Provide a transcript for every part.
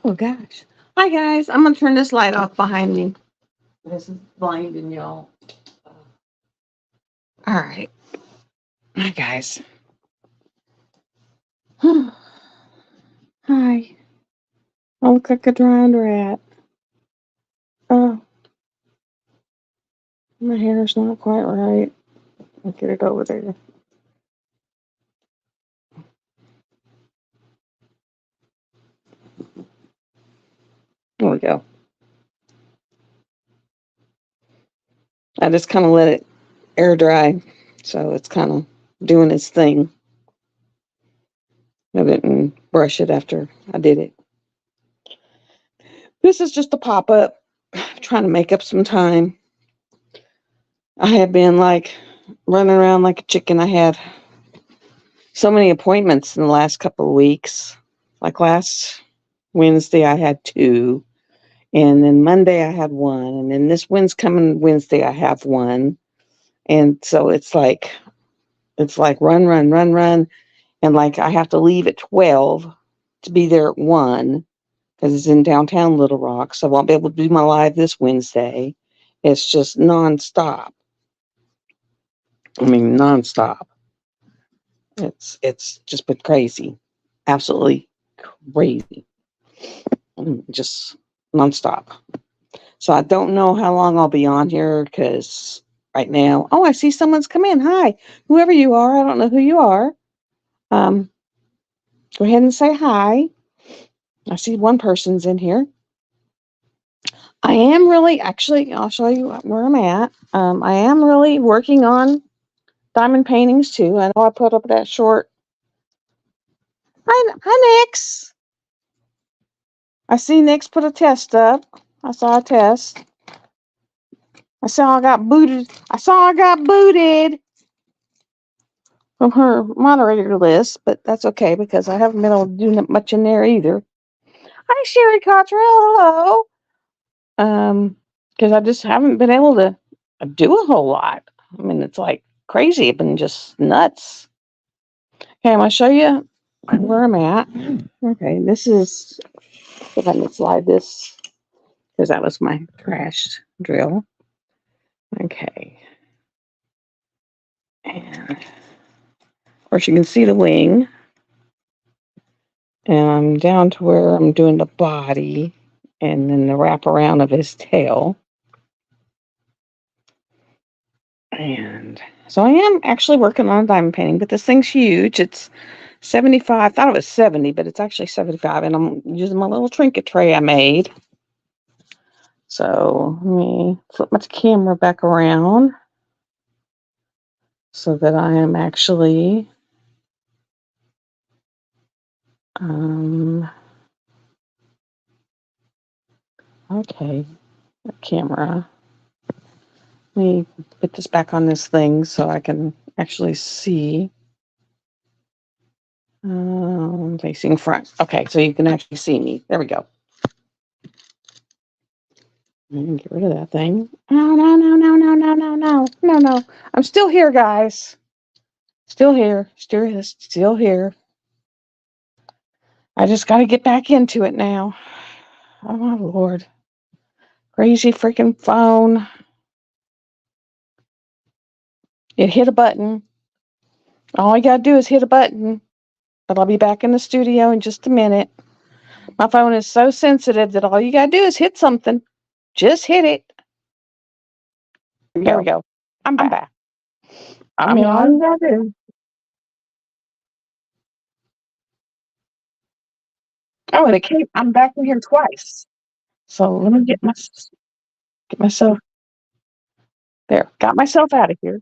Oh gosh. Hi guys. I'm gonna turn this light off behind me. This is blinding y'all. All right. Hi guys. Hi. I look like a drowned rat. Oh, my hair's not quite right. I'll get it over there. There we go. I just kind of let it air dry. So it's kind of doing its thing. I didn't brush it after I did it. This is just a pop up. Trying to make up some time. I have been like running around like a chicken. I had so many appointments in the last couple of weeks. Like last Wednesday, I had two. And then Monday, I had one. And then this coming Wednesday, I have one. And so it's like run, run, run, run. And like I have to leave at 12 to be there at 1 because it's in downtown Little Rock. So I won't be able to do my live this Wednesday. It's just nonstop. I mean, nonstop. It's just been crazy. Absolutely crazy. Just nonstop. So I don't know how long I'll be on here because right now, oh, I see someone's come in. Hi, whoever you are. I don't know who you are. Um, Go ahead and say hi. I see one person's in here. I am really, actually, I'll show you where I'm at. I am really working on diamond paintings too. I know I put up that short. Hi, Nix. I see Nix put a test up. I saw a test. I saw I got booted. I saw I got booted from her moderator list, but that's okay because I haven't been able to do much in there either. Hi, Sherry Cottrell. Hello. Because I just haven't been able to do a whole lot. I mean, it's like crazy. It's been just nuts. Okay, I'm gonna show you where I'm at. Okay, this is. If I can slide this because that was my crashed drill. Okay, and of course you can see the wing. And I'm down to where I'm doing the body and then the wraparound of his tail. And so I am actually working on a diamond painting, but this thing's huge. It's 75. I thought it was 70, but it's actually 75. And I'm using my little trinket tray I made. So let me flip my camera back around so that I am actually okay, camera. Let me put this back on this thing so I can actually see. Facing front. Okay, so you can actually see me. There we go. Get rid of that thing. Oh, no, no, no, no, no, no, no, no, no. I'm still here, guys. Still here. Still here. I just got to get back into it now. Oh, my Lord. Crazy freaking phone. It hit a button. All I got to do is hit a button. But I'll be back in the studio in just a minute. My phone is so sensitive that all you got to do is hit something. Just hit it. There we go. I'm back. I mean, all you got to do. Oh, and it came. I'm back in here twice. So let me get myself there. Got myself out of here.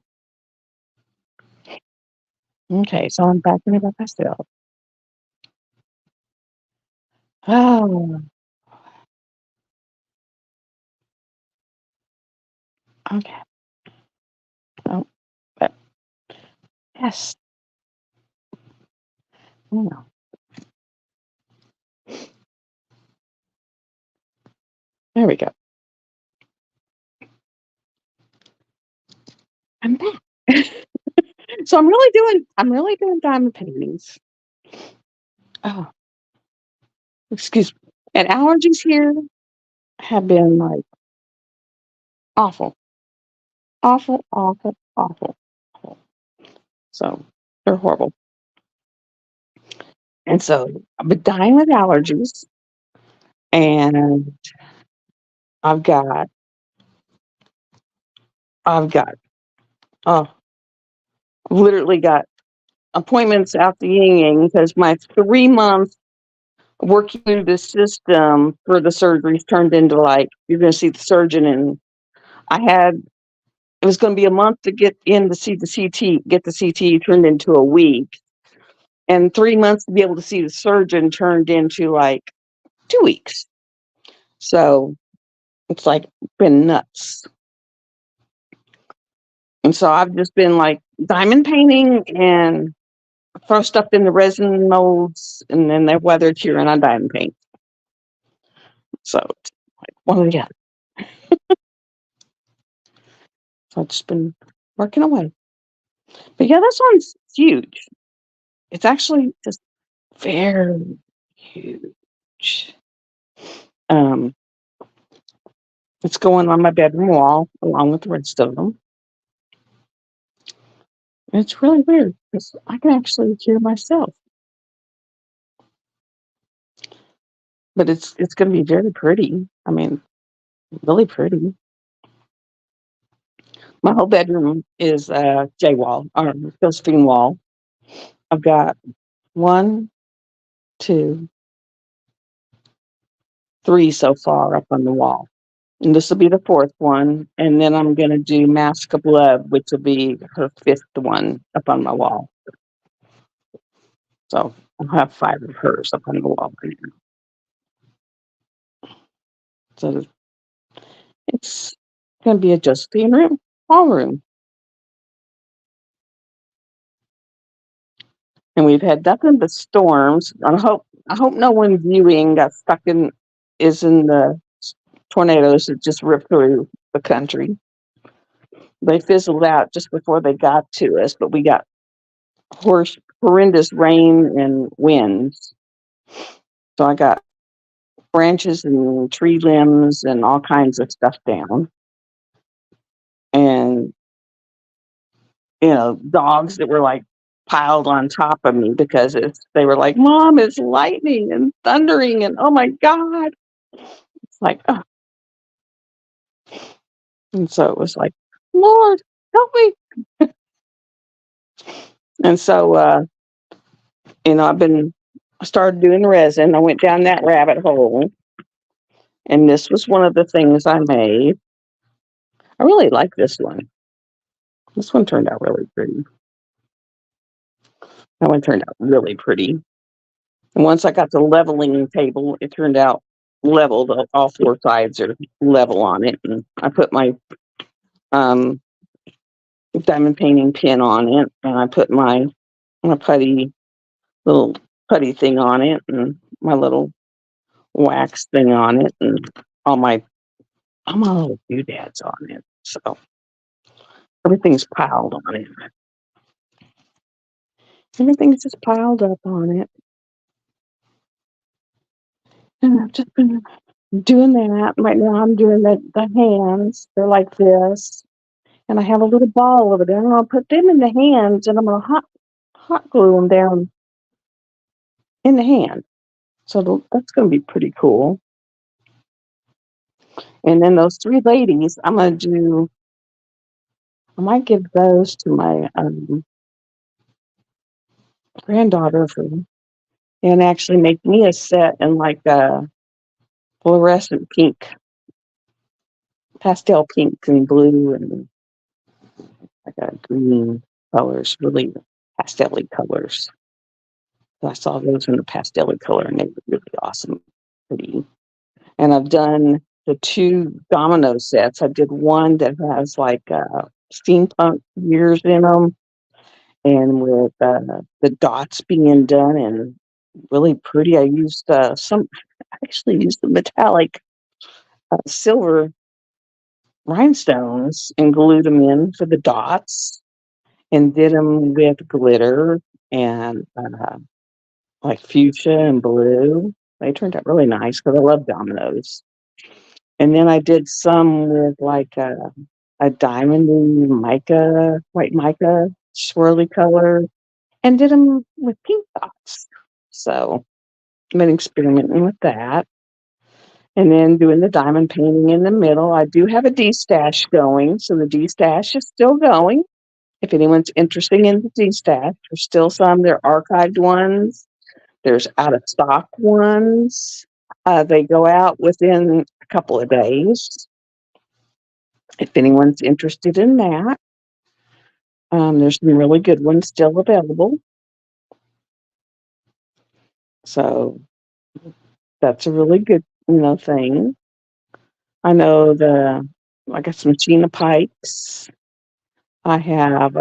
Okay, so I'm back in it by myself. Oh, okay. Oh, but yes. No, there we go. I'm back. So I'm really doing diamond paintings. Oh, excuse me. And allergies here have been like awful, awful, awful, awful. Awful. So they're horrible. And so I've been dying with allergies, and I've got, I've got, oh, literally got appointments out the yin yang because my 3 month working through the system for the surgeries turned into like, you're going to see the surgeon. And I had, it was going to be a month to get in to see the CT, get the CT turned into a week. And 3 months to be able to see the surgeon turned into like 2 weeks. So it's like been nuts. And so I've just been like diamond painting and throw stuff in the resin molds, and then they're weathered here and I diamond paint. So it's like one or the other. So I've just been working away. But yeah, this one's huge. It's actually just very huge. Um, it's going on my bedroom wall along with the rest of them. And it's really weird because I can actually hear myself. But it's going to be very pretty. I mean, really pretty. My whole bedroom is J wall or Josephine wall. I've got one, two, three so far up on the wall. And this will be the fourth one. And then I'm going to do Mask of Love, which will be her fifth one up on my wall. So I'll have five of hers up on the wall. So it's going to be a Josephine room, wall room. And we've had nothing but storms. I hope no one viewing got stuck in the tornadoes that just ripped through the country. They fizzled out just before they got to us, but we got horrendous rain and winds. So I got branches and tree limbs and all kinds of stuff down. And, dogs that were like piled on top of me because they were like, Mom, it's lightning and thundering. And oh my God. It's like, oh. And so it was like, Lord, help me. And so, I started doing resin. I went down that rabbit hole. And this was one of the things I made. I really like this one. This one turned out really pretty. That one turned out really pretty. And once I got the leveling table, it turned out leveled. All four sides are level on it. And I put my diamond painting pin on it. And I put my little putty thing on it. And my little wax thing on it. And all my little doodads on it. So everything's piled on it. Everything's just piled up on it. And I've just been doing that. Right now I'm doing the hands. They're like this. And I have a little ball over there. And I'll put them in the hands and I'm going to hot glue them down in the hand. So that's going to be pretty cool. And then those three ladies, I might give those to my granddaughter and actually make me a set in like a fluorescent pink, pastel pink and blue and like a green colors, really pastel-y colors. I saw those in the pastel color and they were really awesome, pretty. And I've done the two domino sets. I did one that has like steampunk gears in them and with the dots being done and really pretty. I actually used the metallic silver rhinestones and glued them in for the dots and did them with glitter and like fuchsia and blue. They turned out really nice because I love dominoes. And then I did some with like a diamondy mica, white mica, swirly color, and did them with pink dots. So I've been experimenting with that. And then doing the diamond painting in the middle. I do have a D-stash going, so the D-stash is still going. If anyone's interested in the D-stash, there's still some. They're archived ones. There's out of stock ones. They go out within a couple of days. If anyone's interested in that, there's some really good ones still available. So that's a really good, thing. I know I got some Gina Pikes. I have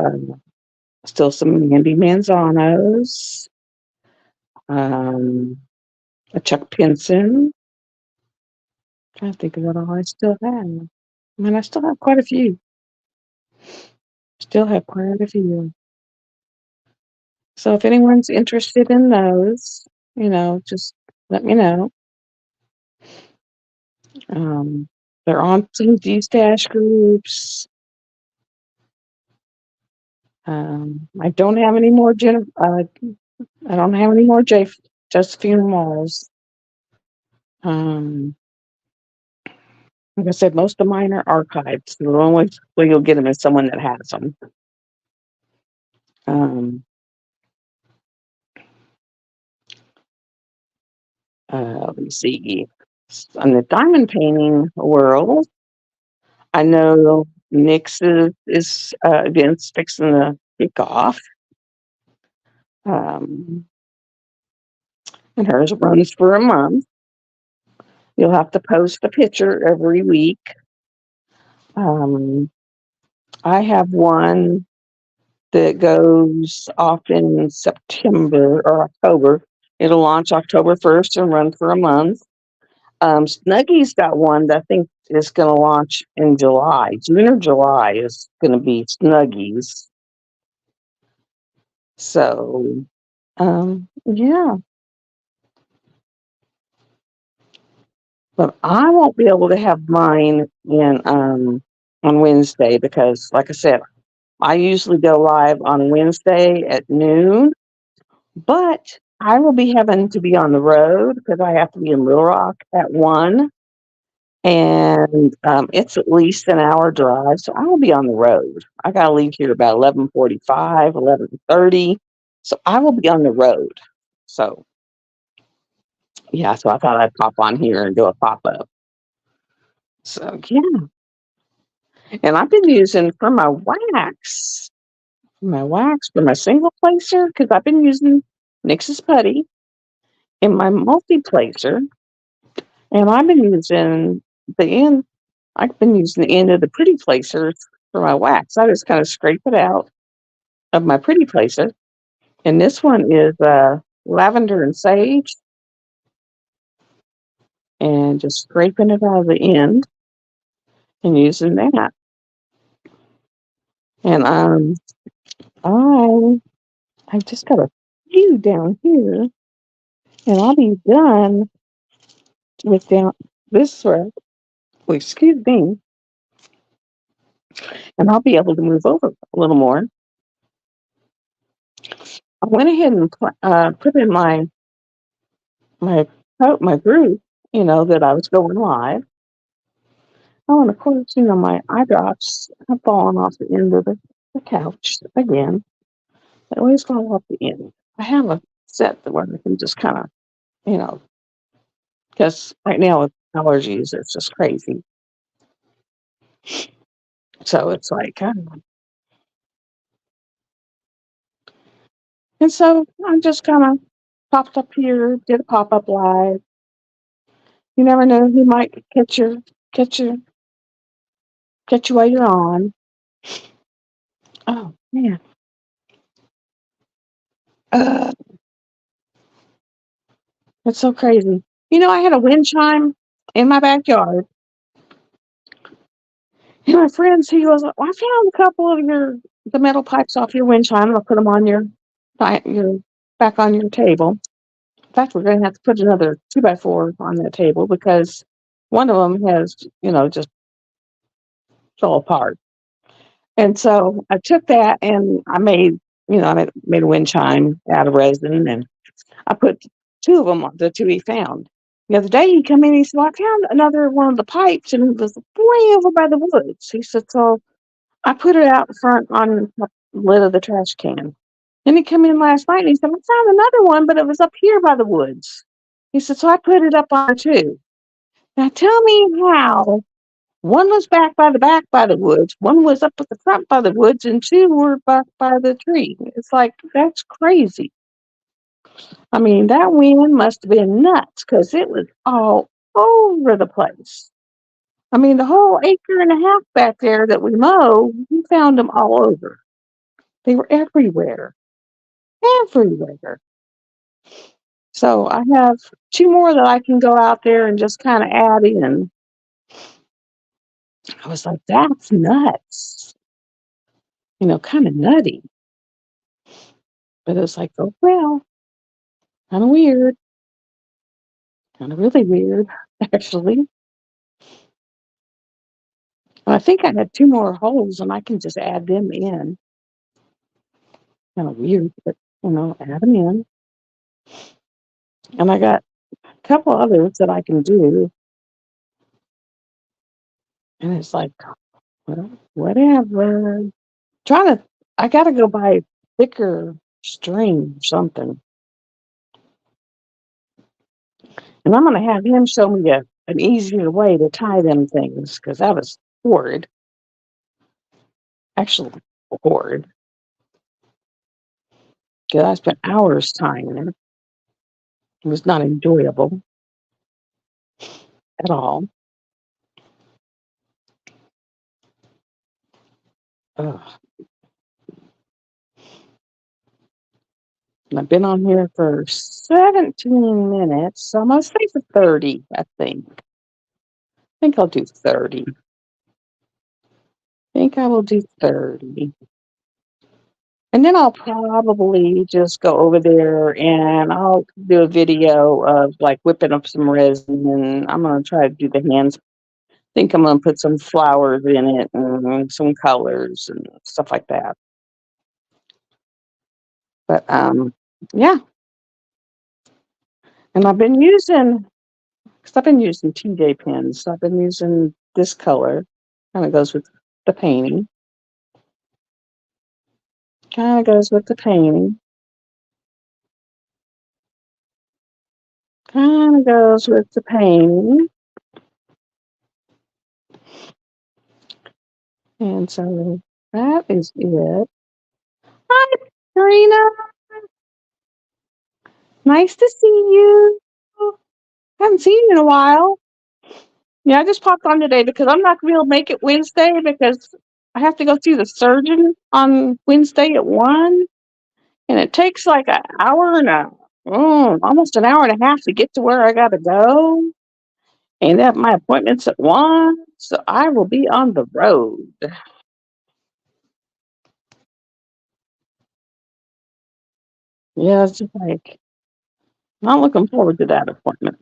still some Mandy Manzanos, um, a Chuck Pinson. Trying to think of what all I still have. I mean, I still have quite a few. Still have quite a few. So if anyone's interested in those, just let me know. They're on some D-stash groups. I don't have any more I don't have any more Josephine Walls. Like I said, most of mine are archived. So the only way you'll get them is someone that has them. Let me see. On the diamond painting world, I know Nyx is again fixing to kick off. And hers runs for a month. You'll have to post a picture every week. I have one that goes off in September or October. It'll launch October 1st and run for a month. Snuggy's got one that I think is going to launch in July. June or July is going to be Snuggy's. So, yeah. But I won't be able to have mine on Wednesday because, like I said, I usually go live on Wednesday at noon. But I will be having to be on the road because I have to be in Little Rock at 1. And it's at least an hour drive, so I will be on the road. I got to leave here about 11:45, 11:30. So I will be on the road. So, yeah, so I thought I'd pop on here and do a pop-up. So, yeah. And I've been using for my wax, for my single placer, because I've been using Nyx's Putty in my multi-placer. And I've been using I've been using the end of the pretty placers for my wax. I just kind of scrape it out of my pretty placer. And this one is lavender and sage. And just scraping it out of the end and using that. And I've just got a few down here. And I'll be done with this row. Well, excuse me. And I'll be able to move over a little more. I went ahead and put in my group, that I was going live. Oh, and of course, my eye drops have fallen off the end of the couch again. They always fall off the end. I have a set where I can just kind of, because right now with allergies, it's just crazy. So it's like, I don't know. And so I just kind of popped up here, did a pop-up live. You never know who might catch you while you're on. Oh man. It's so crazy. I had a wind chime in my backyard. And my friends, he goes, well, I found a couple of the metal pipes off your wind chime. I'll put them on your back on your table. fact, we're going to have to put another 2x4 on that table because one of them has, just fell apart. And so I took that and I made a wind chime out of resin, and I put two of them on the two he found. The other day he come in, he said, well, I found another one of the pipes and it was way over by the woods. He said, so I put it out front on the lid of the trash can. Then he come in last night and he said, I found another one, but it was up here by the woods. He said, so I put it up on too. Now tell me how one was back by the woods, one was up at the front by the woods, and two were back by the tree. It's like, that's crazy. I mean, that wind must have been nuts because it was all over the place. I mean, the whole acre and a half back there that we mow, we found them all over. They were everywhere, everywhere. So I have two more that I can go out there and just kind of add in. I was like, that's nuts. Kind of nutty. But it was like, oh, well, kind of weird. Kind of really weird, actually. I think I had two more holes and I can just add them in. Kind of weird, but add them in. And I got a couple others that I can do. And it's like, well, whatever. I got to go buy thicker string or something. And I'm going to have him show me an easier way to tie them things because that was horrid. Actually, horrid. Because I spent hours tying them. It was not enjoyable at all. Ugh. And I've been on here for 17 minutes, so I'm going to stay for 30, I think. I think I'll do 30. I think I will do 30. And then I'll probably just go over there and I'll do a video of like whipping up some resin, and I'm going to try to do the hands. I think I'm going to put some flowers in it and some colors and stuff like that. But yeah. And I've been using TJ pens. So I've been using this color. Kind of goes with the painting. Kind of goes with the painting. Kind of goes with the painting. And so that is it. Hi, Karina. Nice to see you. Haven't seen you in a while. Yeah, I just popped on today because I'm not going to be able to make it Wednesday because I have to go see the surgeon on Wednesday at 1. And it takes like an hour and almost an hour and a half to get to where I got to go. And that my appointment's at 1. So I will be on the road. Yeah, it's just like, not looking forward to that appointment.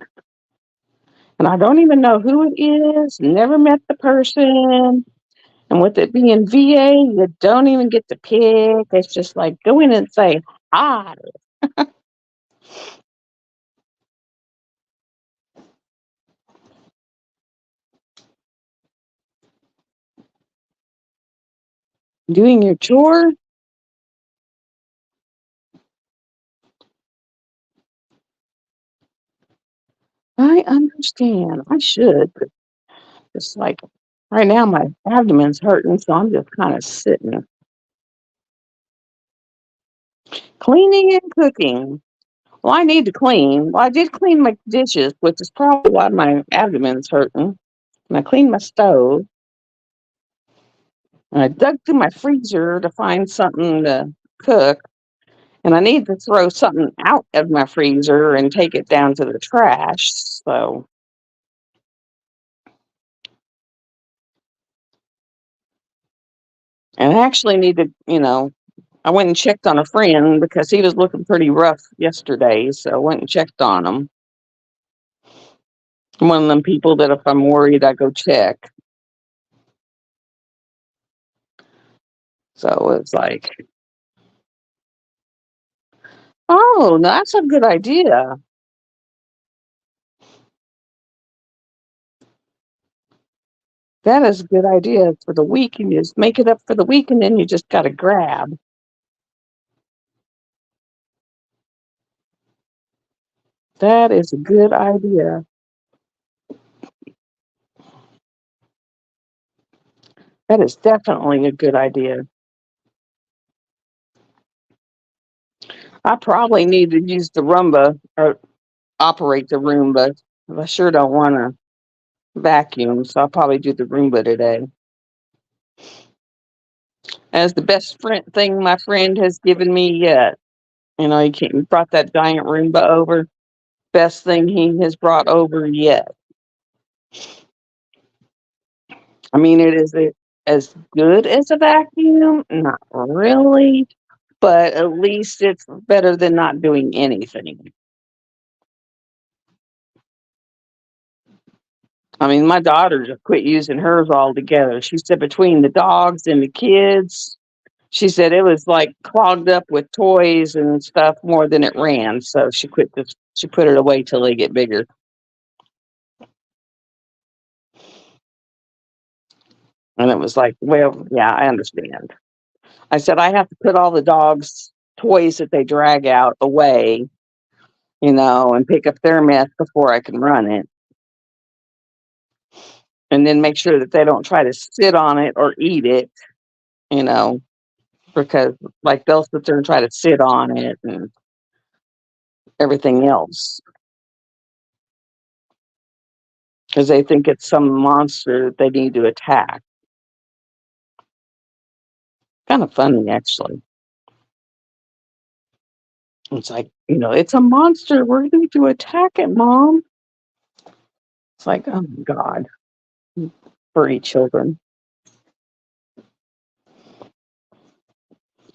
And I don't even know who it is, never met the person. And with it being VA, you don't even get to pick. It's just like, go in and say hi. Doing your chore. I understand. I should, but just like right now, my abdomen's hurting, so I'm just kind of sitting. Cleaning and cooking. Well, I need to clean. Well, I did clean my dishes, which is probably why my abdomen's hurting. And I cleaned my stove. And I dug through my freezer to find something to cook. And I need to throw something out of my freezer and take it down to the trash. So, and I actually need to, I went and checked on a friend because he was looking pretty rough yesterday, so I went and checked on him. I'm one of them people that if I'm worried, I go check. So it's like, oh, that's a good idea. That is a good idea for the week. You just make it up for the week, and then you just got to grab. That is a good idea. That is definitely a good idea. I probably need to use the Roomba or operate the Roomba. I sure don't want to vacuum, so I'll probably do the Roomba today. As the best thing my friend has given me yet. You know, he brought that giant Roomba over. Best thing he has brought over yet. I mean, as good as a vacuum? Not really, but at least it's better than not doing anything. I mean, my daughter just quit using hers altogether. She said between the dogs and the kids, she said it was like clogged up with toys and stuff more than it ran. So she quit this. She put it away till they get bigger. And it was like, well, yeah, I understand. I said I have to put all the dogs' toys that they drag out away, you know, and pick up their mess before I can run it. And then make sure that they don't try to sit on it or eat it, you know, because like they'll sit there and try to sit on it and everything else because they think it's some monster that they need to attack. Kind of funny, actually. It's like, you know, it's a monster. We're going to attack it, Mom. It's like, oh my God, furry children.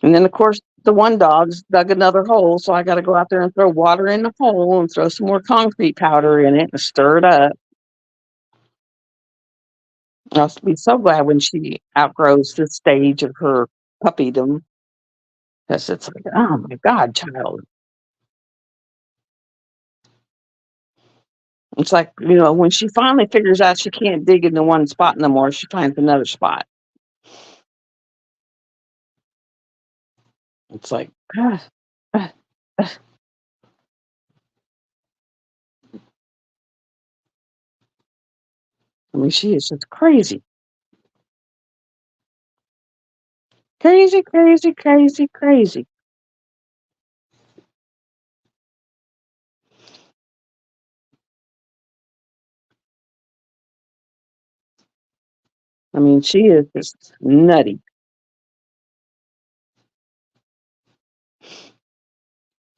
And then, of course, the one dog's dug another hole, so I got to go out there and throw water in the hole and throw some more concrete powder in it and stir it up. I'll be so glad when she outgrows the stage of her puppydom. Because it's like, oh my God, child. It's like, you know, when she finally figures out she can't dig into one spot no more, she finds another spot. It's like, ah, ah, ah. I mean, she is just crazy. Crazy, crazy, crazy, crazy. I mean, she is just nutty.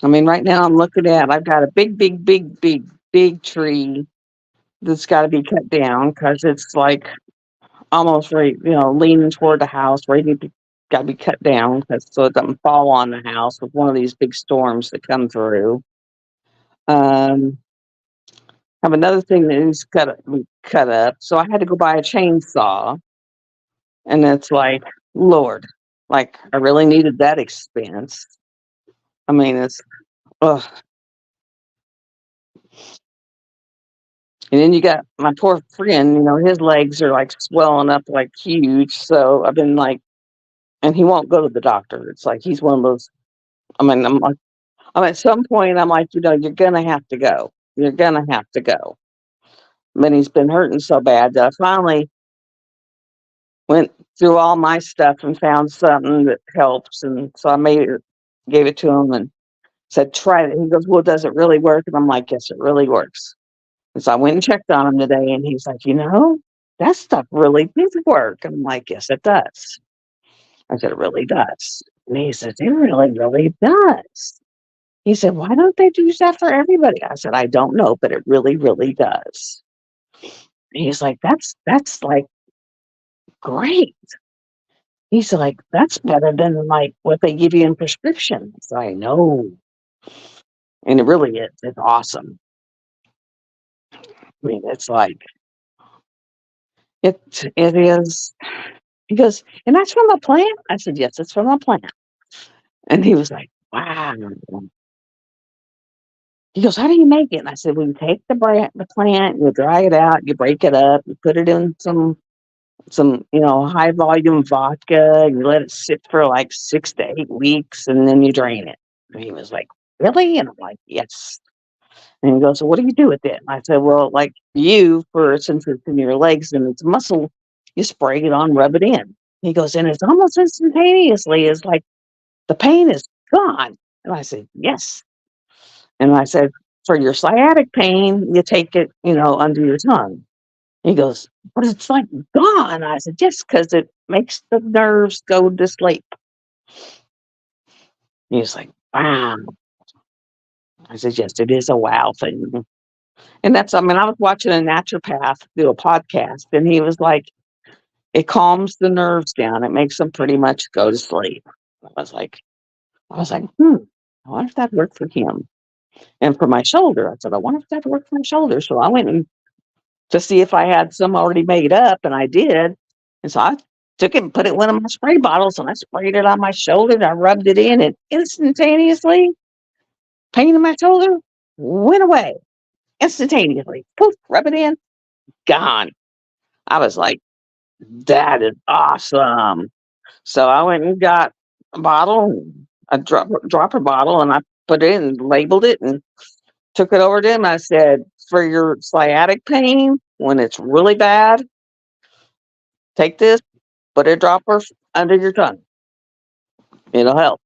I mean, right now I'm looking at, I've got a big, big, big, big, big tree that's got to be cut down because it's like almost right, you know, leaning toward the house, ready to got to be cut down because so it doesn't fall on the house with one of these big storms that come through. Um, have another thing that needs cut up, so I had to go buy a chainsaw, and it's like, Lord, like I really needed that expense. I mean, it's ugh. And then you got my poor friend, you know, his legs are like swelling up like huge. So I've been like, and he won't go to the doctor. It's like he's one of those. I mean, I'm at some point, I'm like, you know, you're gonna have to go. You're gonna have to go. But he's been hurting so bad that I finally went through all my stuff and found something that helps. And so I gave it to him and said, try it. He goes, well, does it really work? And I'm like, yes, it really works. And so I went and checked on him today, and he's like, you know, that stuff really does work. And I'm like, yes, it does. I said, it really does. And he says, it really, really does. He said, why don't they do that for everybody? I said, I don't know, but it really, really does. And he's like, that's like great. He's like, that's better than like what they give you in prescriptions. I know. And it really is. It's awesome. I mean, it's like it is. He goes, and that's from a plant? I said, yes, it's from a plant. And he was like, wow. He goes, how do you make it? And I said, well, you take the plant, you dry it out, you break it up, you put it in some high volume vodka, and you let it sit for like 6 to 8 weeks, and then you drain it. And he was like, really? And I'm like, yes. And he goes, so what do you do with it? And I said, well, like since it's in your legs and it's muscle, you spray it on, rub it in. He goes, and it's almost instantaneously. It's like the pain is gone. And I said, yes. And I said, for your sciatic pain, you take it, under your tongue. He goes, but it's like gone. I said, yes, because it makes the nerves go to sleep. He's like, wow. I said, yes, it is a wow thing. And I was watching a naturopath do a podcast, and he was like, it calms the nerves down. It makes them pretty much go to sleep. I was like, I wonder if that worked for him. And for my shoulder, I said, I wonder if that worked for my shoulder. So I went to see if I had some already made up, and I did. And so I took it and put it in one of my spray bottles, and I sprayed it on my shoulder, and I rubbed it in, and instantaneously, pain in my shoulder went away. Instantaneously. Poof, rub it in, gone. I was like, that is awesome. So I went and got a bottle, a dropper bottle, and I put it in, labeled it, and took it over to him. I said, for your sciatic pain, when it's really bad, take this, put a dropper under your tongue. It'll help.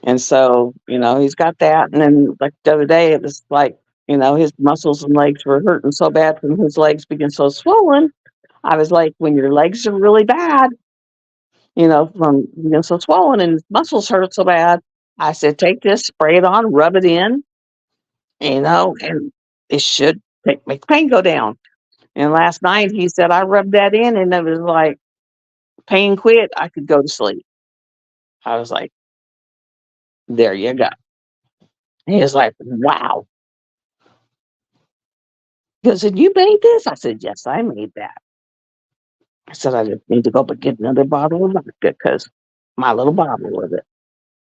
And so, he's got that. And then, like the other day, it was like, his muscles and legs were hurting so bad from his legs being so swollen. I was like, when your legs are really bad, from being so swollen and his muscles hurt so bad, I said, take this, spray it on, rub it in, and it should make pain go down. And last night he said, I rubbed that in, and it was like, pain quit. I could go to sleep. I was like, there you go. He was like, wow. He goes, and you made this? I said, yes, I made that. I said, I just need to go but get another bottle of vodka because my little bottle of it,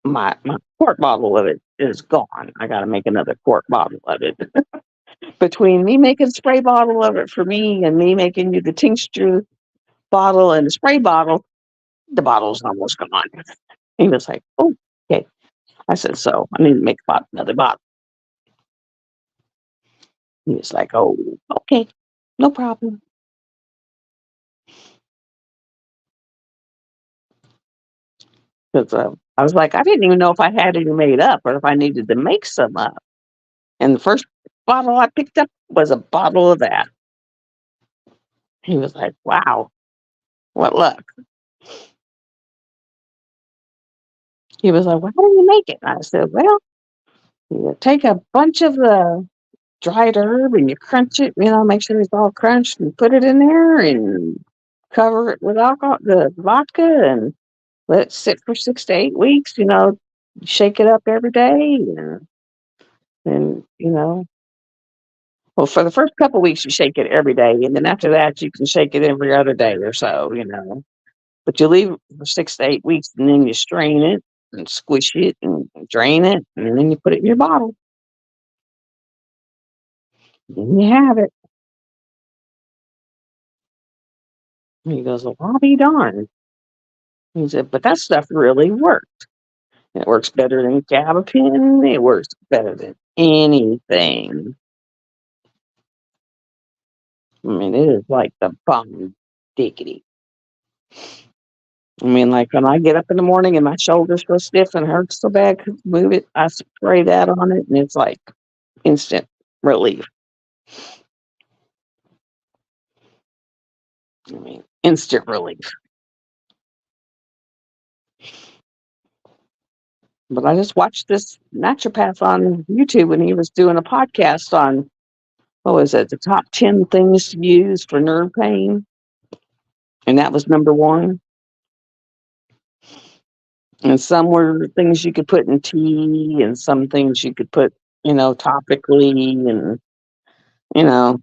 my quart bottle of it is gone. I got to make another quart bottle of it. Between me making a spray bottle of it for me and me making you the tincture bottle and the spray bottle, the bottle's almost gone. He was like, oh, okay. I said, so I need to make another bottle. He was like, oh, okay, no problem. Because I was like, I didn't even know if I had any made up or if I needed to make some up. And the first bottle I picked up was a bottle of that. He was like, wow, what luck. He was like, well, how do you make it? And I said, well, you take a bunch of the dried herb and you crunch it, make sure it's all crunched and put it in there and cover it with alcohol, the vodka, and let it sit for 6 to 8 weeks, shake it up every day. And well, for the first couple of weeks, you shake it every day. And then after that, you can shake it every other day or so. But you leave it for 6 to 8 weeks, and then you strain it and squish it and drain it. And then you put it in your bottle. And you have it. And he goes, well, I'll be darned. He said, but that stuff really worked. It works better than gabapentin. It works better than anything. I mean, it is like the bomb diggity. I mean, like when I get up in the morning and my shoulders feel stiff and hurts so bad, to move it, I spray that on it, and it's like instant relief. I mean, instant relief. But I just watched this naturopath on YouTube, and he was doing a podcast on, what was it, the top 10 things to use for nerve pain. And that was number one. And some were things you could put in tea, and some things you could put, topically, and, you know,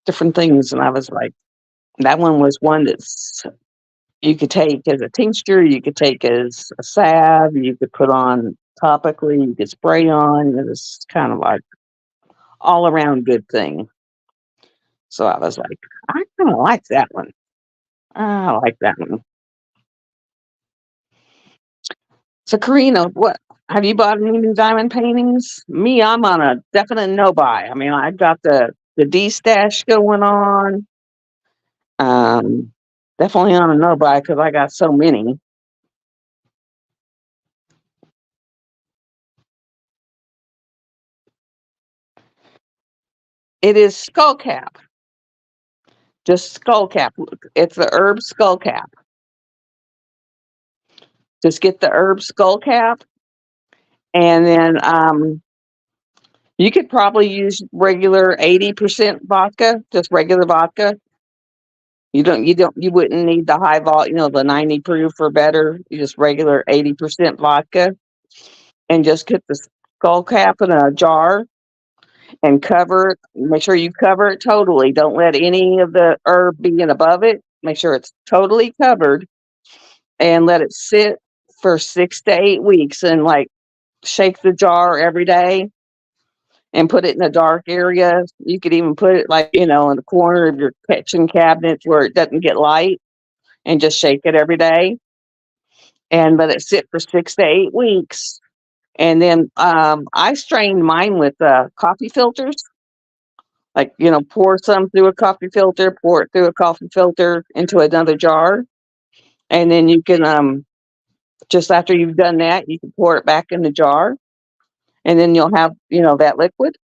different things. And I was like, that one was one that's you could take as a tincture, you could take as a salve, you could put on topically, you could spray on. It was kind of like all around good thing. So I was like, I kind of like that one. I like that one. So Karina, what have you bought any new diamond paintings? Me, I'm on a definite no buy. I mean, I've got the D stash going on. Um, Definitely on a no buy because I got so many. It is skull cap, just skull cap. It's the herb skull cap. Just get the herb skull cap, and then you could probably use regular 80% vodka, just regular vodka. You wouldn't need the high vol, the 90 proof or better. You just regular 80% vodka, and just get the skull cap in a jar and cover it. Make sure you cover it totally. Don't let any of the herb be in above it. Make sure it's totally covered, and let it sit for 6 to 8 weeks, and like shake the jar every day and put it in a dark area. You could even put it like, in the corner of your kitchen cabinets where it doesn't get light, and just shake it every day and let it sit for 6 to 8 weeks. And then I strained mine with coffee filters. Like, pour some through a coffee filter, pour it through a coffee filter into another jar. And then you can, just after you've done that, you can pour it back in the jar. And then you'll have, that liquid.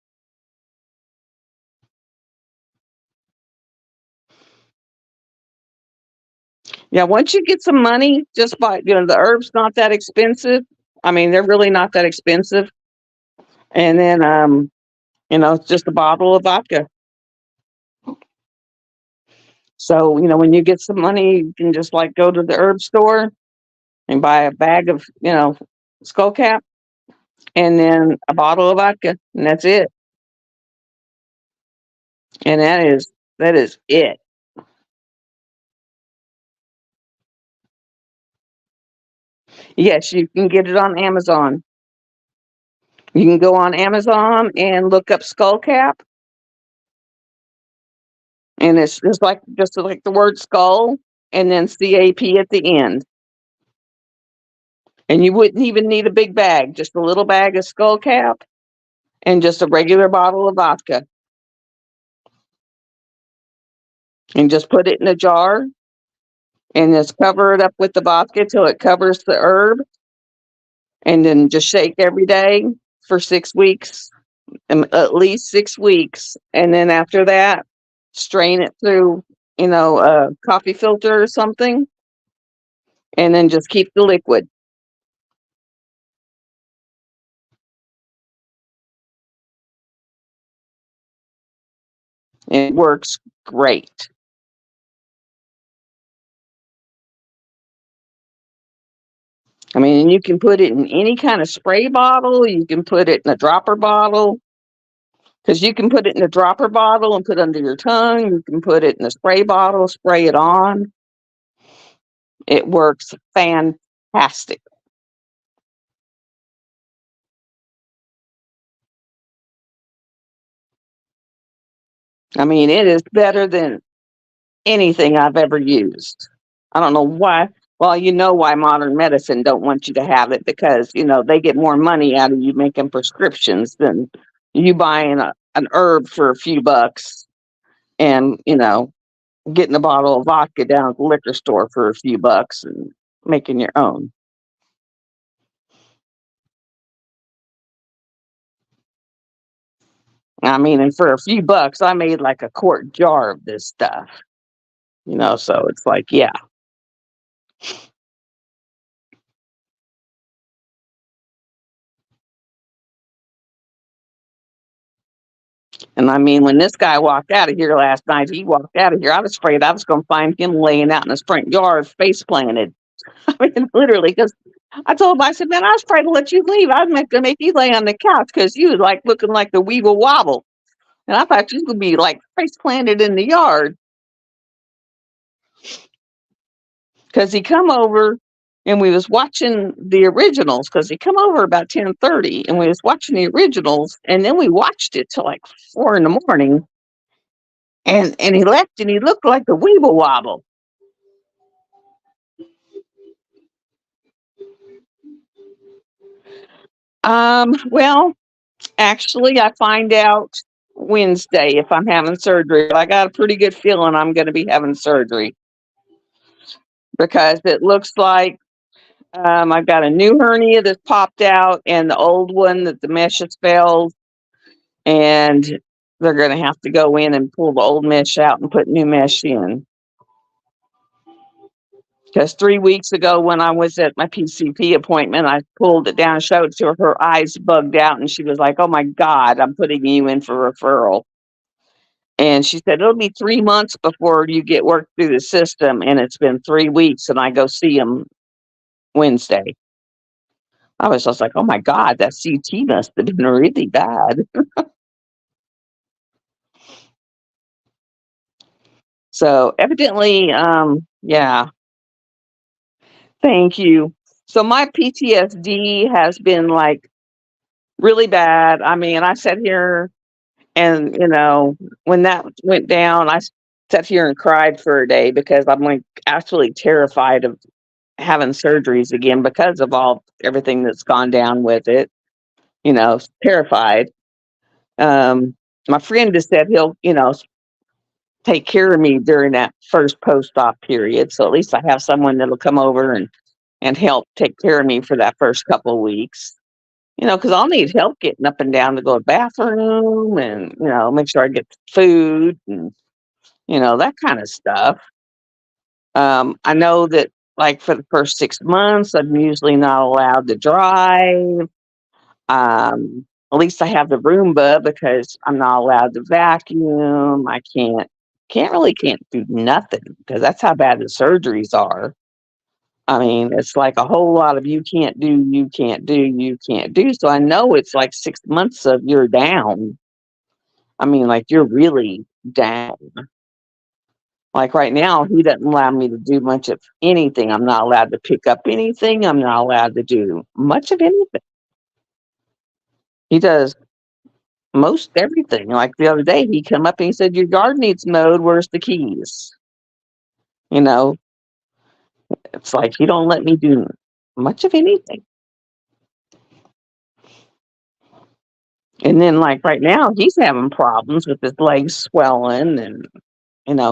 Yeah, once you get some money, just buy, the herbs not that expensive. I mean, they're really not that expensive. And then, it's just a bottle of vodka. So, when you get some money, you can just like go to the herb store and buy a bag of, skull cap, and then a bottle of vodka, and that's it. And that is it. Yes, you can get it on Amazon. You can go on Amazon and look up skull cap, and it's just like the word skull, and then CAP at the end. And you wouldn't even need a big bag, just a little bag of skull cap and just a regular bottle of vodka. And just put it in a jar and just cover it up with the vodka till it covers the herb. And then just shake every day for 6 weeks, at least 6 weeks. And then after that, strain it through, a coffee filter or something. And then just keep the liquid. It works great. I mean, and you can put it in any kind of spray bottle. You can put it in a dropper bottle, because you can put it in a dropper bottle and put it under your tongue. You can put it in a spray bottle, spray it on. It works fantastic. I mean, it is better than anything I've ever used. I don't know why. Well, you know why modern medicine don't want you to have it, because they get more money out of you making prescriptions than you buying an herb for a few bucks, and getting a bottle of vodka down at the liquor store for a few bucks and making your own. I mean, and for a few bucks, I made like a quart jar of this stuff, so it's like, yeah. And I mean, when this guy walked out of here last night, he walked out of here. I was afraid I was going to find him laying out in his front yard, face planted. I mean, literally, because I told him, I said, man, I was afraid to let you leave. I was going to make you lay on the couch because you was like looking like the weeble wobble. And I thought you was going to be like face planted in the yard. Because he come over and we was watching the originals because he come over about 10:30 and we was watching the originals and then we watched it till like 4 in the morning and he left and he looked like the weeble wobble. Well, actually I find out Wednesday if I'm having surgery. I got a pretty good feeling I'm going to be having surgery because it looks like I've got a new hernia that's popped out and the old one that the mesh has failed, and they're going to have to go in and pull the old mesh out and put new mesh in. Because 3 weeks ago, when I was at my PCP appointment, I pulled it down, showed it to her, her eyes bugged out, and she was like, "Oh my God, I'm putting you in for referral." And she said, "It'll be 3 months before you get worked through the system." And it's been 3 weeks, and I go see them Wednesday. I was just like, "Oh my God, that CT must have been really bad." So evidently, yeah, thank you. So my PTSD has been like really bad. I mean, I sat here and, when that went down, sat here and cried for a day because I'm like absolutely terrified of having surgeries again because of everything that's gone down with it, terrified. My friend just said he'll, take care of me during that first post-op period. So at least I have someone that'll come over and help take care of me for that first couple of weeks. Because I'll need help getting up and down to go to the bathroom and, make sure I get food and, that kind of stuff. I know that like for the first 6 months, I'm usually not allowed to drive. At least I have the Roomba because I'm not allowed to vacuum. I can't do nothing because that's how bad the surgeries are. I mean, it's like a whole lot of you can't do, you can't do, you can't do. So I know it's like 6 months of you're down. I mean, like you're really down. Like right now, he doesn't allow me to do much of anything. I'm not allowed to pick up anything. I'm not allowed to do much of anything. He does most everything. Like the other day, he come up and he said, "Your yard needs mowed. Where's the keys?" You know, it's like he don't let me do much of anything. And then, like right now, he's having problems with his legs swelling, and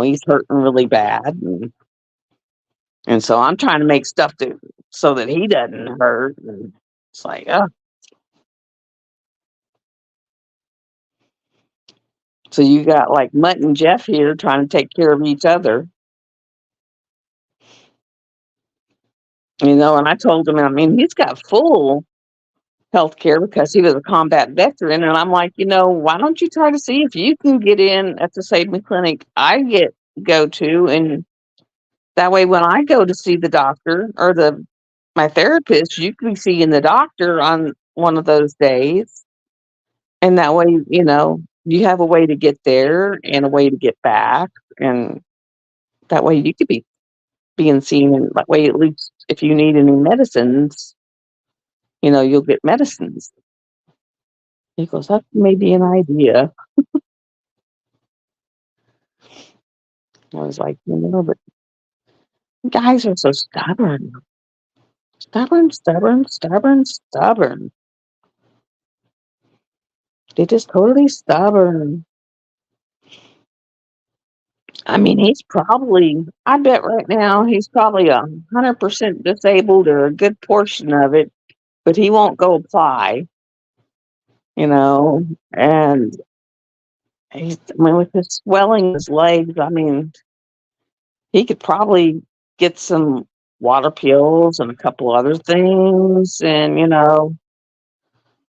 he's hurting really bad. And so I'm trying to make stuff so that he doesn't hurt. And it's like, oh, so you got like Mutt and Jeff here trying to take care of each other. And I told him, I mean, he's got full health care because he was a combat veteran. And I'm like, why don't you try to see if you can get in at the Save Me clinic go to, and that way when I go to see the doctor or my therapist, you can be seeing the doctor on one of those days. And that way, you have a way to get there and a way to get back. And that way you could be being seen. And that way, at least if you need any medicines, you'll get medicines. He goes, that may be an idea. I was like, but guys are so stubborn. Stubborn, stubborn, stubborn, stubborn. They're just totally stubborn. I mean, I bet right now he's probably 100% disabled or a good portion of it, but he won't go apply, and I mean, with his swelling in his legs, I mean, he could probably get some water pills and a couple other things, and,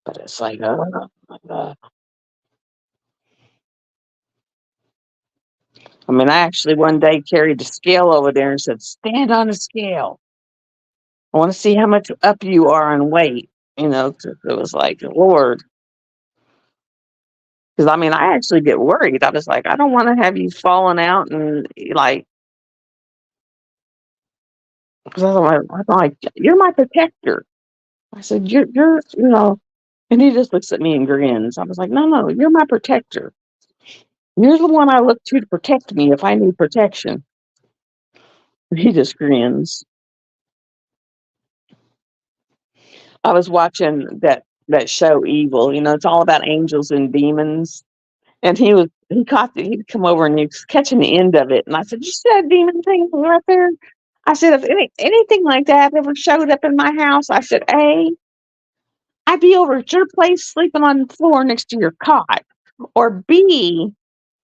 but it's like, oh my God. I mean, I actually one day carried the scale over there and said, "Stand on the scale." I want to see how much up you are in weight. 'Cause it was like, Lord, because I mean, I actually get worried. I was like, I don't want to have you falling out and like, because I'm like, you're my protector. I said, you're. And he just looks at me and grins. I was like, no, no, you're my protector. You're the one I look to protect me if I need protection. He just grins. I was watching that show Evil. It's all about angels and demons. And he'd come over and he was catching the end of it. And I said, you see that demon thing right there? I said, if anything like that ever showed up in my house, I said, A, I'd be over at your place sleeping on the floor next to your cot. Or B,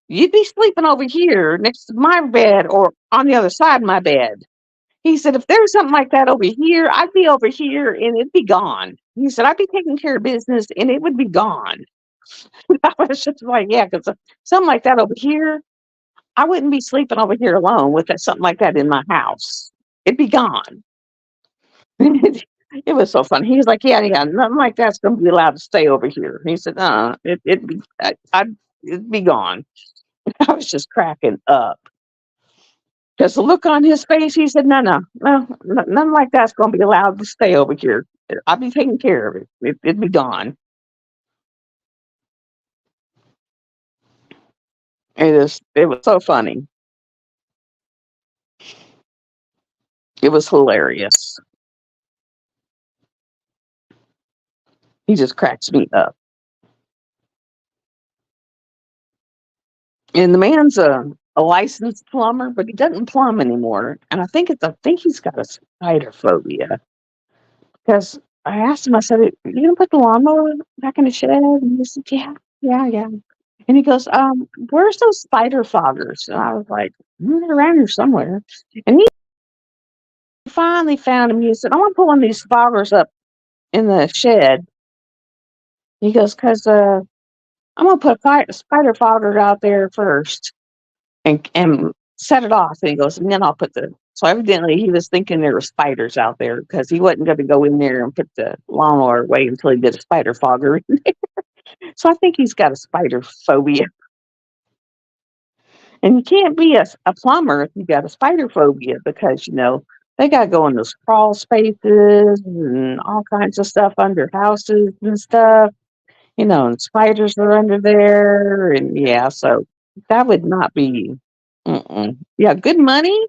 you'd be sleeping over here next to my bed or on the other side of my bed. He said, if there was something like that over here, I'd be over here and it'd be gone. He said, I'd be taking care of business and it would be gone. I was just like, yeah, because something like that over here, I wouldn't be sleeping over here alone with something like that in my house. It'd be gone. It was so funny. He was like, yeah, yeah, nothing like that's going to be allowed to stay over here. He said, it'd be gone. I was just cracking up. Because the look on his face, he said, no, nothing like that's going to be allowed to stay over here. I'll be taking care of it. It'd be gone. It was so funny. It was hilarious. He just cracks me up. And the man's a licensed plumber, but he doesn't plumb anymore. And I think he's got a spider phobia. Because I asked him, I said, you gonna put the lawnmower back in the shed? And he said, yeah, yeah, yeah. And he goes, where's those spider foggers? And I was like, they're around here somewhere. And he finally found him. He said, I want to put one of these foggers up in the shed. He goes, because I'm gonna put a spider fogger out there first and set it off. And he goes, and then I'll put the. So evidently he was thinking there were spiders out there because he wasn't going to go in there and put the lawnmower away until he did a spider fogger. So I think he's got a spider phobia. And you can't be a plumber if you got a spider phobia because, they got to go in those crawl spaces and all kinds of stuff under houses and stuff, and spiders are under there. And yeah, so that would not be, yeah, good money,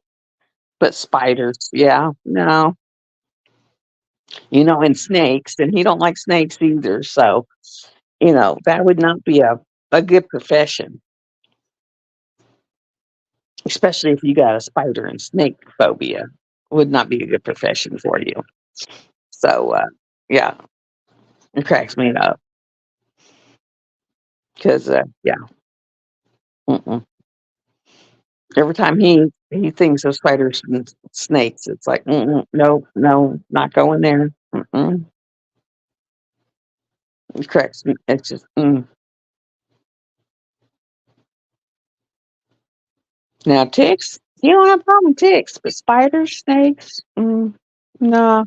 but spiders, yeah, no, and snakes, and he don't like snakes either. So, that would not be a good profession, especially if you got a spider and snake phobia. Would not be a good profession for you. So, yeah, it cracks me up because, yeah, mm-mm. Every time he thinks of spiders and snakes, it's like, no, no, not going there. Mm-mm. It cracks me. It's just, Now ticks, you don't have a problem with ticks, but spiders, snakes, no.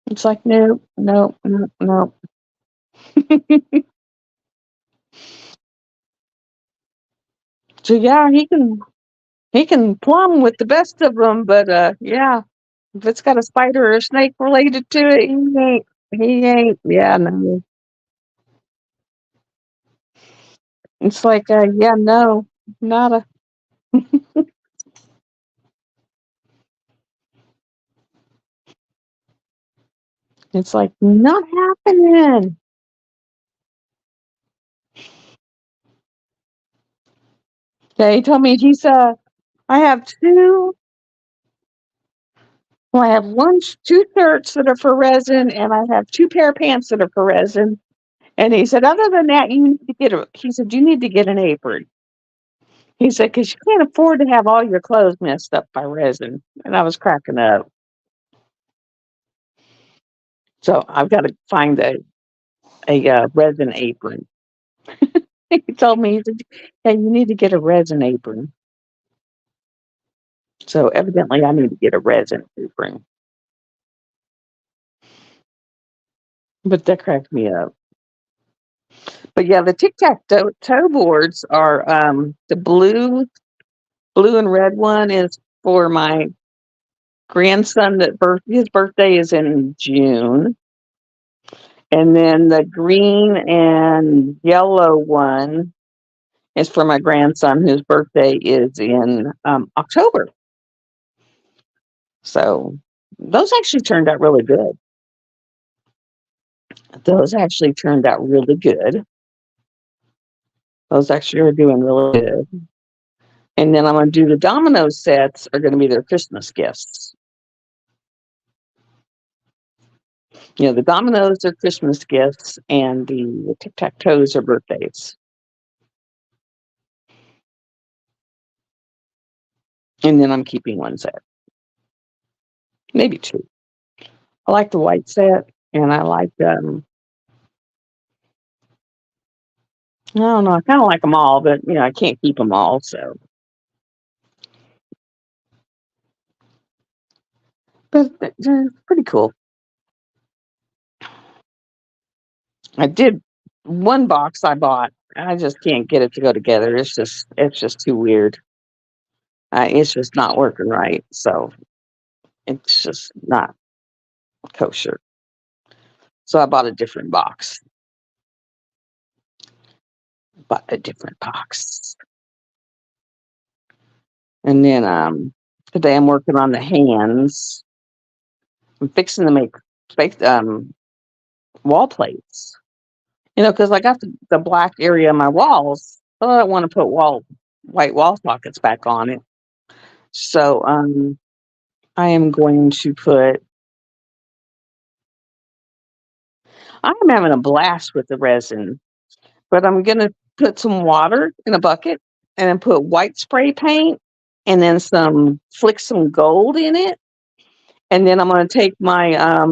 It's like, no, no, no, no. So yeah, he can plumb with the best of them, but yeah, if it's got a spider or a snake related to it, he ain't. Yeah, no. It's like, yeah, no, nada. It's like not happening. Yeah, he told me I have two. Well, I have two shirts that are for resin, and I have two pair of pants that are for resin. And he said, other than that, you need to he said, you need to get an apron. He said, because you can't afford to have all your clothes messed up by resin. And I was cracking up. So I've got to find a resin apron. He told me, he said, hey, you need to get a resin apron. So evidently I need to get a resin proofing. But that cracked me up. But yeah, the tic-tac-toe boards are the blue and red one is for my grandson his birthday is in June. And then the green and yellow one is for my grandson whose birthday is in October. So those actually turned out really good. Those actually turned out really good. Those actually are doing really good. And then I'm going to do the domino sets are going to be their Christmas gifts. You know, the dominoes are Christmas gifts and the tic-tac-toes are birthdays. And then I'm keeping one set. Maybe two. I like the white set and I like I don't know, I kind of like them all, but you know, I can't keep them all, so. But they're pretty cool. I did one box I bought. I just can't get it to go together. It's just too weird. It's just not working right. So it's just not kosher. So I bought a different box. Bought a different box. And then today I'm working on the hands. I'm fixing to make wall plates. You know, because I got the black area on my walls, but I don't want to put white wall sockets back on it. So I am going to put. I'm having a blast with the resin, but I'm gonna put some water in a bucket and then put white spray paint and then flick some gold in it, and then I'm gonna take my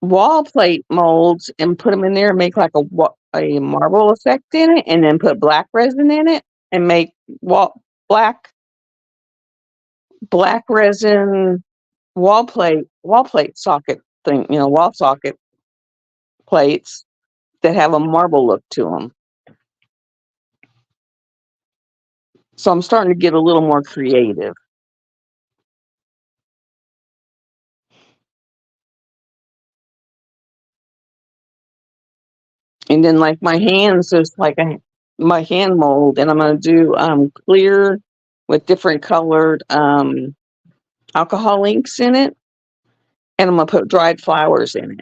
wall plate molds and put them in there and make like a marble effect in it, and then put black resin in it and make black resin wall plate socket thing, you know, wall socket plates that have a marble look to them. So I'm starting to get a little more creative. And then like my hands, there's like my hand mold, and I'm gonna do clear with different colored alcohol inks in it, and I'm gonna put dried flowers in it.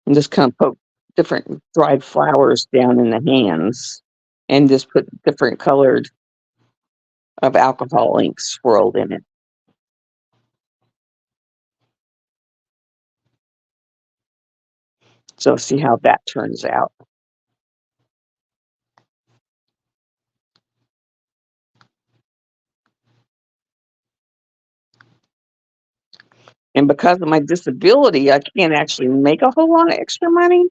And just kind of poke different dried flowers down in the hands and just put different colored of alcohol inks swirled in it. So see how that turns out. And because of my disability, I can't actually make a whole lot of extra money.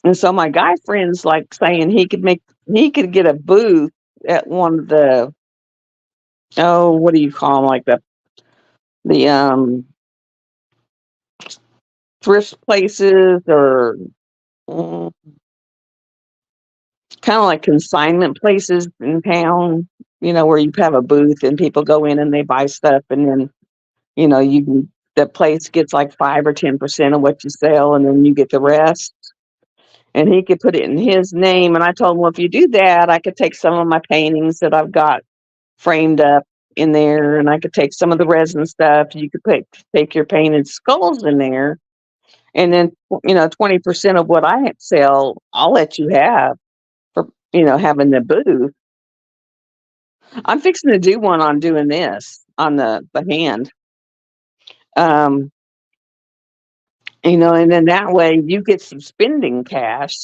And so my guy friend's like saying he could get a booth at one of the, oh, what do you call them? Like the thrift places or kind of like consignment places in town, you know, where you have a booth and people go in and they buy stuff, and then, you know, the place gets like 5 or 10% of what you sell, and then you get the rest. And he could put it in his name. And I told him, well, if you do that, I could take some of my paintings that I've got framed up in there, and I could take some of the resin stuff. You could take your painted skulls in there, and then, you know, 20% of what I sell, I'll let you have for, you know, having the booth. I'm fixing to do one on doing this on the hand. You know, and then that way you get some spending cash,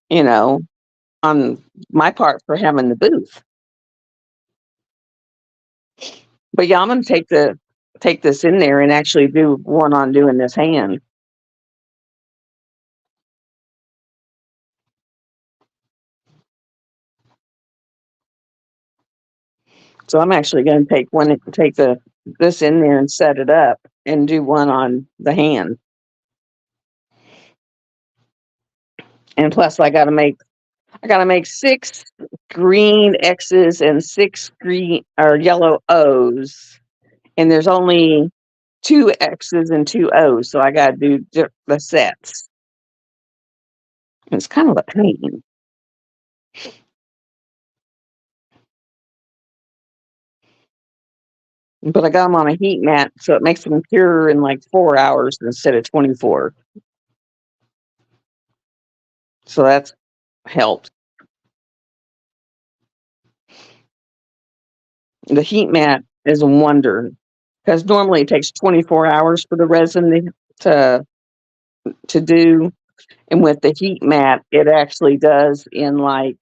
you know, on my part for having the booth. But yeah, I'm gonna take this in there and actually do one on doing this hand. So I'm actually going to take this in there and set it up and do one on the hand. And plus I got to make 6 green X's and 6 green or yellow O's. And there's only 2 X's and 2 O's, so I got to do the sets. It's kind of a pain. But I got them on a heat mat, so it makes them cure in like 4 hours instead of 24. So that's helped. The heat mat is a wonder because normally it takes 24 hours for the resin to do, and with the heat mat, it actually does in like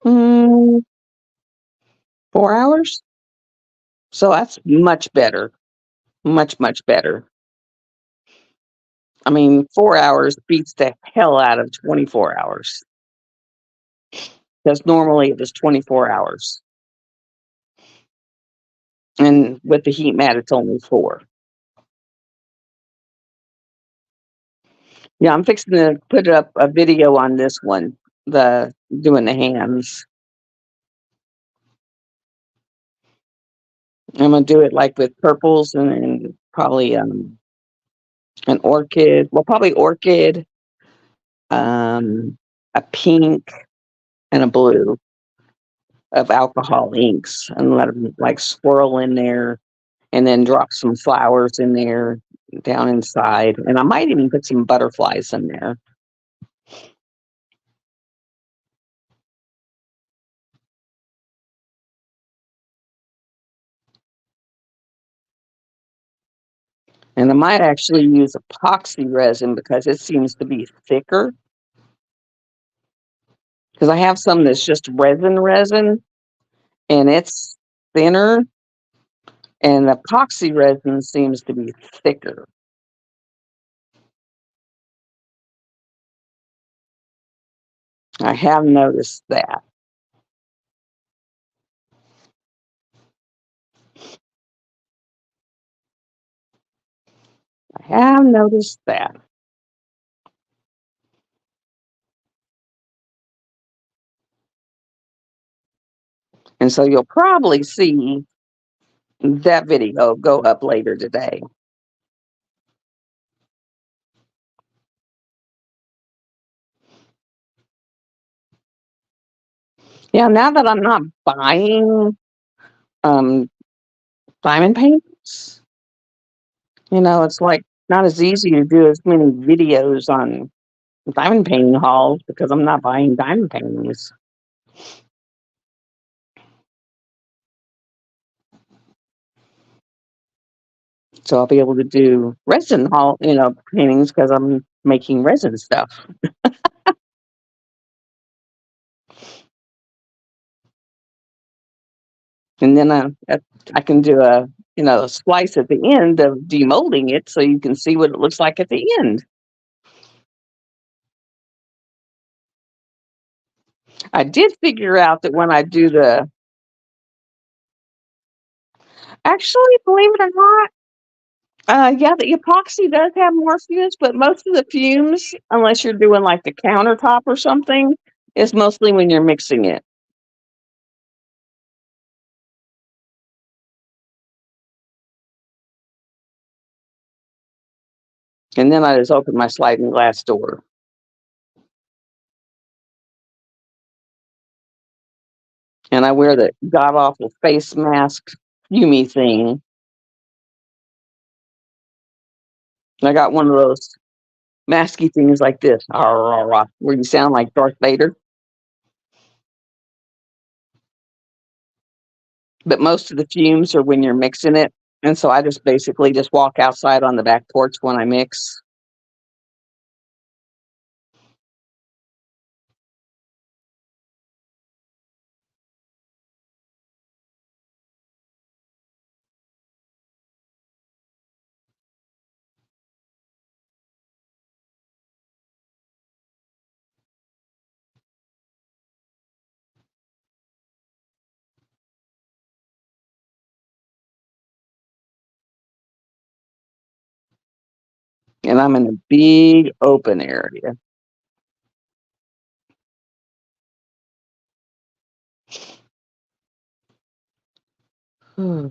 4 hours. So that's much better, much better. I mean, 4 hours beats the hell out of 24 hours because normally it was 24 hours. And with the heat mat, it's only 4. Yeah, I'm fixing to put up a video on this one, the doing the hands. I'm gonna do it like with purples and probably an orchid. Well, probably orchid, a pink, and a blue of alcohol inks, and let them like swirl in there, and then drop some flowers in there down inside, and I might even put some butterflies in there. And I might actually use epoxy resin because it seems to be thicker. Because I have some that's just resin, and it's thinner, and epoxy resin seems to be thicker. I have noticed that. I have noticed that. And so you'll probably see that video go up later today. Yeah, now that I'm not buying um, diamond paints, it's like not as easy to do as many videos on diamond painting hauls because I'm not buying diamond paintings. So I'll be able to do resin paintings because I'm making resin stuff. And then I can do a splice at the end of demolding it so you can see what it looks like at the end. I did figure out that when I do actually, believe it or not, yeah, the epoxy does have more fumes, but most of the fumes, unless you're doing like the countertop or something, is mostly when you're mixing it. And then I just open my sliding glass door. And I wear the god awful face mask fumey thing. I got one of those masky things like this, where you sound like Darth Vader. But most of the fumes are when you're mixing it. And so I just basically just walk outside on the back porch when I mix. And I'm in a big open area. Hmm.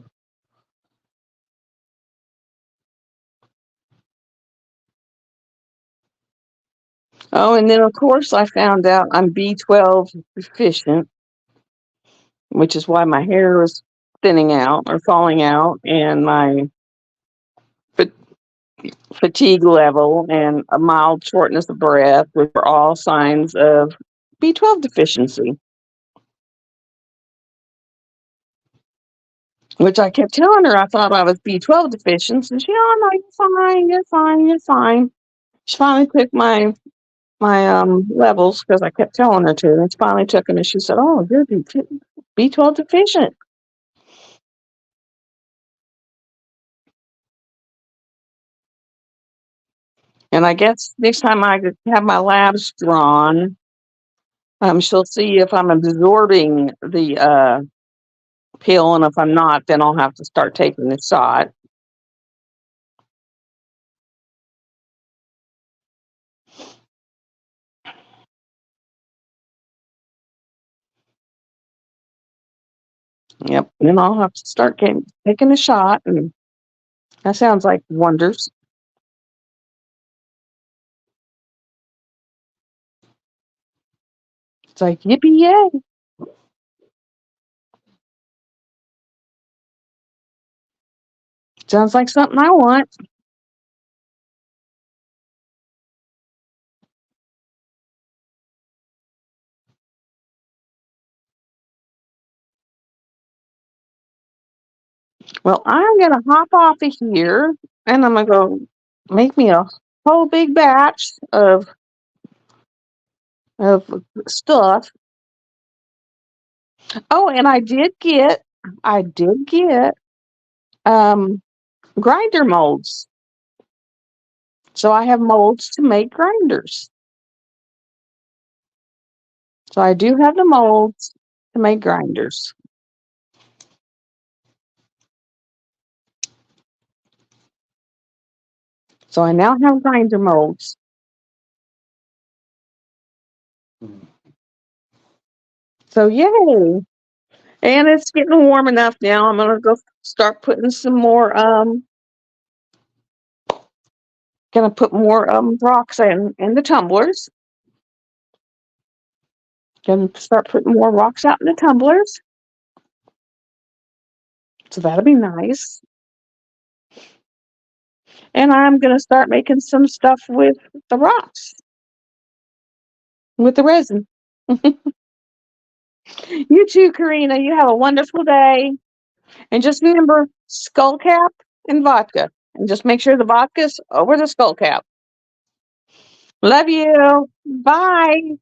Oh, and then of course I found out I'm B12 deficient, which is why my hair is thinning out or falling out, and my fa- fatigue level and a mild shortness of breath, which are all signs of B12 deficiency. Which I kept telling her I thought I was B12 deficient, and she, oh no, you're fine, you're fine, you're fine. She finally took my levels because I kept telling her to, and she finally took them, and she said, "Oh, you're B12 deficient." And I guess next time I have my labs drawn, she'll see if I'm absorbing the pill, and if I'm not, then I'll have to start taking the shot. Yep, then I'll have to start taking the shot, and that sounds like wonders. It's like yippee yay! Sounds like something I want. Well, I'm gonna hop off of here, and I'm gonna go make me a whole big batch of stuff. Oh, and I did get um grinder molds. So I have molds to make grinders. So I do have the molds to make grinders. So I now have grinder molds. So yay. And it's getting warm enough now. I'm gonna go start putting some more gonna put more rocks in the tumblers. Gonna start putting more rocks out in the tumblers. So that'll be nice. And I'm gonna start making some stuff with the rocks, with the resin. You too, Karina. You have a wonderful day. And just remember skull cap and vodka. And just make sure the vodka's over the skull cap. Love you. Bye.